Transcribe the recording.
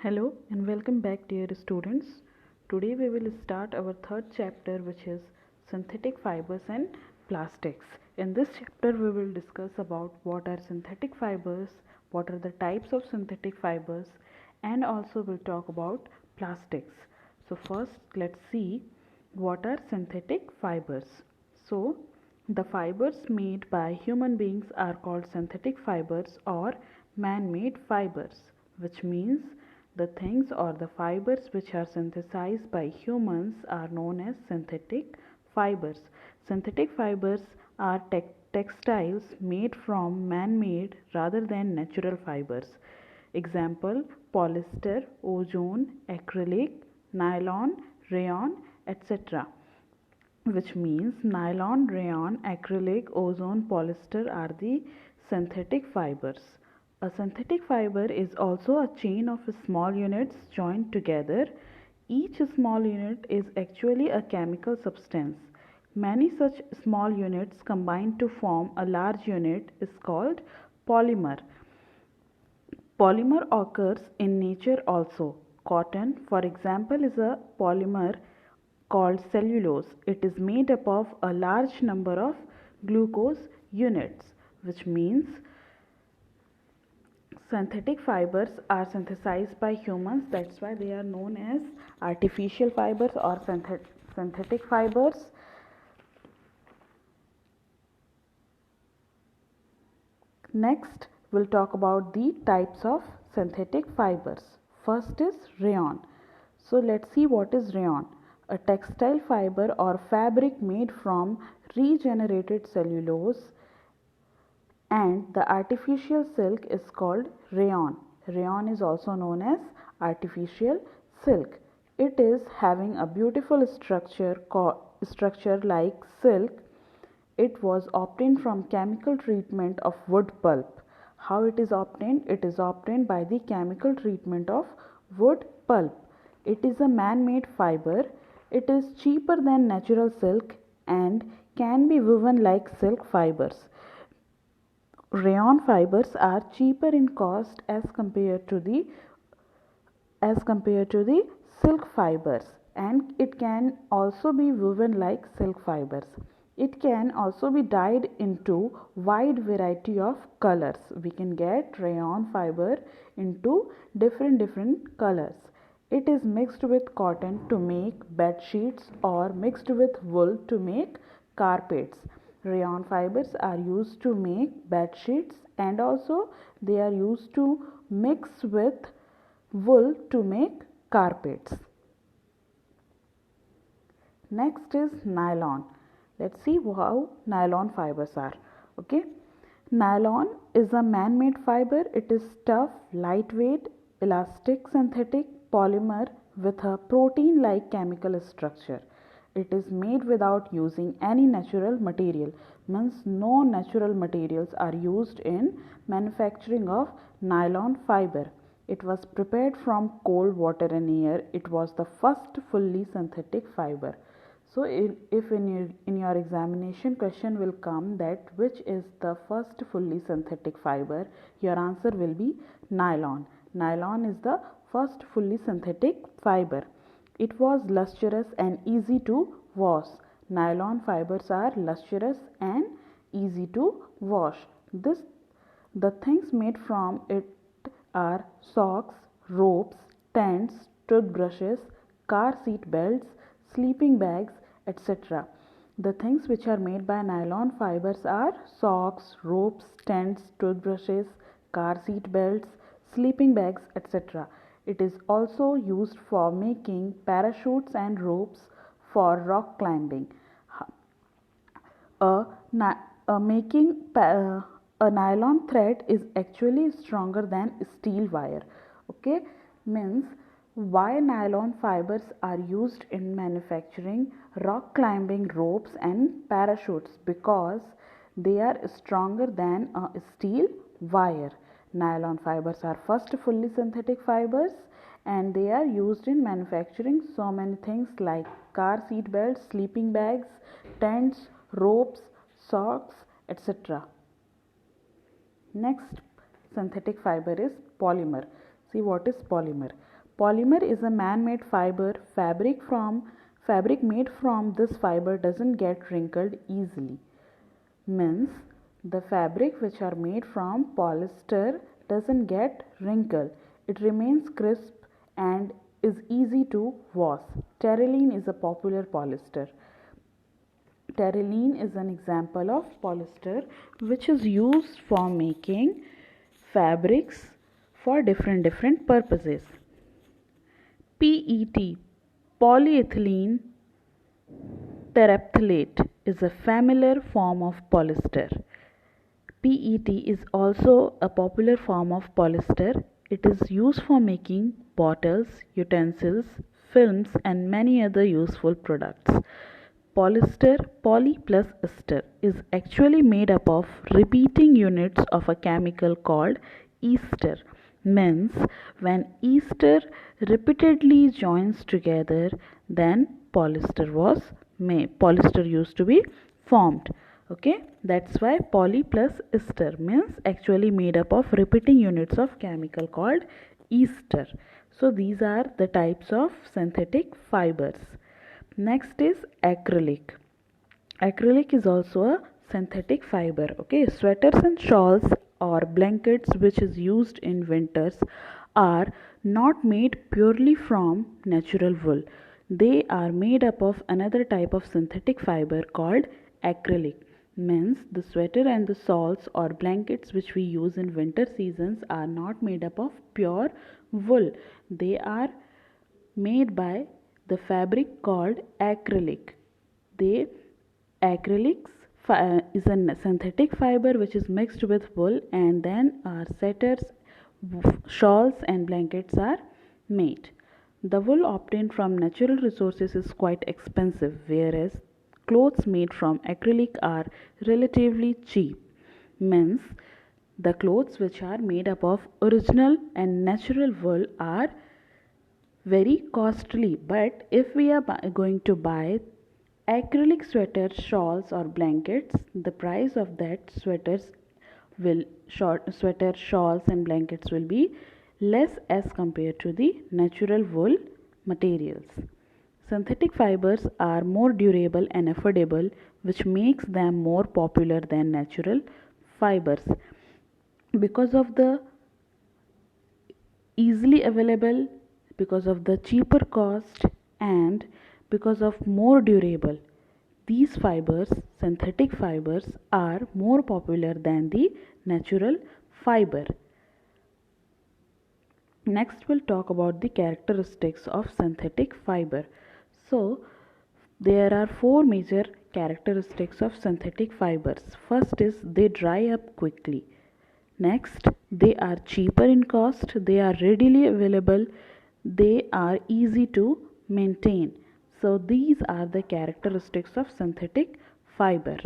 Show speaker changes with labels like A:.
A: Hello and welcome back, dear students. Today we will start our third chapter, which is synthetic fibers and plastics. In this chapter we will discuss about what are synthetic fibers, what are the types of synthetic fibers, and also we'll talk about plastics. So first let's see what are synthetic fibers. So the fibers made by human beings are called synthetic fibers or man-made fibers, which means the things or the fibers which are synthesized by humans are known as synthetic fibers. Synthetic fibers are textiles made from man-made rather than natural fibers. Example: polyester, ozone, acrylic, nylon, rayon, etc., which means nylon, rayon, acrylic, ozone, polyester are the synthetic fibers. A synthetic fiber is also a chain of small units joined together. Each small unit is actually a chemical substance. Many such small units combine to form a large unit is called polymer. Polymer occurs in nature also. Cotton, for example, is a polymer called cellulose. It is made up of a large number of glucose units, which means synthetic fibers are synthesized by humans. That's why they are known as artificial fibers or synthetic fibers. Next, we'll talk about the types of synthetic fibers. First is rayon. So let's see what is rayon. A textile fiber or fabric made from regenerated cellulose, and the artificial silk is called rayon. Rayon is also known as artificial silk. It is having a beautiful structure like silk. It was obtained from chemical treatment of wood pulp. How it is obtained? It is obtained by the chemical treatment of wood pulp. It is a man-made fiber. It is cheaper than natural silk and can be woven like silk fibers. Rayon fibers are cheaper in cost as compared to the silk fibers, and it can also be woven like silk fibers. It can also be dyed into wide variety of colors. We can get rayon fiber into different colors. It is mixed with cotton to make bed sheets or mixed with wool to make carpets. Rayon fibers are used to make bed sheets, and also they are used to mix with wool to make carpets. Next is nylon. Let's see how nylon fibers are. Okay. Nylon is a man-made fiber. It is tough, lightweight, elastic synthetic polymer with a protein-like chemical structure. It is made without using any natural material. Means no natural materials are used in manufacturing of nylon fiber. It was prepared from cold water and air. It was the first fully synthetic fiber. So if in your examination question will come that which is the first fully synthetic fiber, your answer will be nylon. Nylon is the first fully synthetic fiber. It was lustrous and easy to wash. Nylon fibers are lustrous and easy to wash. The things made from it are socks, ropes, tents, toothbrushes, car seat belts, sleeping bags, etc. The things which are made by nylon fibers are socks, ropes, tents, toothbrushes, car seat belts, sleeping bags, etc. It is also used for making parachutes and ropes for rock climbing. A, a nylon thread is actually stronger than steel wire. Okay, means why nylon fibers are used in manufacturing rock climbing ropes and parachutes? Because they are stronger than a steel wire. Nylon fibers are first fully synthetic fibers, and they are used in manufacturing so many things like car seat belts, sleeping bags, tents, ropes, socks, etc. Next synthetic fiber is polymer. See what is polymer. Polymer is a man-made fiber. Fabric made from this fiber doesn't get wrinkled easily. Means the fabric which are made from polyester doesn't get wrinkled. It remains crisp and is easy to wash. Terylene is a popular polyester. Terylene is an example of polyester which is used for making fabrics for different purposes. PET, polyethylene terephthalate, is a familiar form of polyester. PET is also a popular form of polyester. It is used for making bottles, utensils, films, and many other useful products. Polyester, poly plus ester, is actually made up of repeating units of a chemical called ester. Means when ester repeatedly joins together, then polyester used to be formed. Okay, that's why poly plus ester means actually made up of repeating units of chemical called ester. So these are the types of synthetic fibers. Next is acrylic. Acrylic is also a synthetic fiber. Okay, sweaters and shawls or blankets which is used in winters are not made purely from natural wool. They are made up of another type of synthetic fiber called acrylic. Means the sweater and the shawls or blankets which we use in winter seasons are not made up of pure wool. They are made by the fabric called acrylic. Acrylics is a synthetic fiber which is mixed with wool, and then our sweaters, shawls and blankets are made. The wool obtained from natural resources is quite expensive, whereas clothes made from acrylic are relatively cheap. Means the clothes which are made up of original and natural wool are very costly, but if we are going to buy acrylic sweaters, shawls or blankets, the price of that sweater, shawls and blankets will be less as compared to the natural wool materials. Synthetic fibers are more durable and affordable, which makes them more popular than natural fibers. Because of the easily available, because of the cheaper cost, and because of more durable, these fibers, synthetic fibers, are more popular than the natural fiber. Next we'll talk about the characteristics of synthetic fiber. So there are four major characteristics of synthetic fibers. First is they dry up quickly. Next, they are cheaper in cost, they are readily available, they are easy to maintain. So these are the characteristics of synthetic fiber.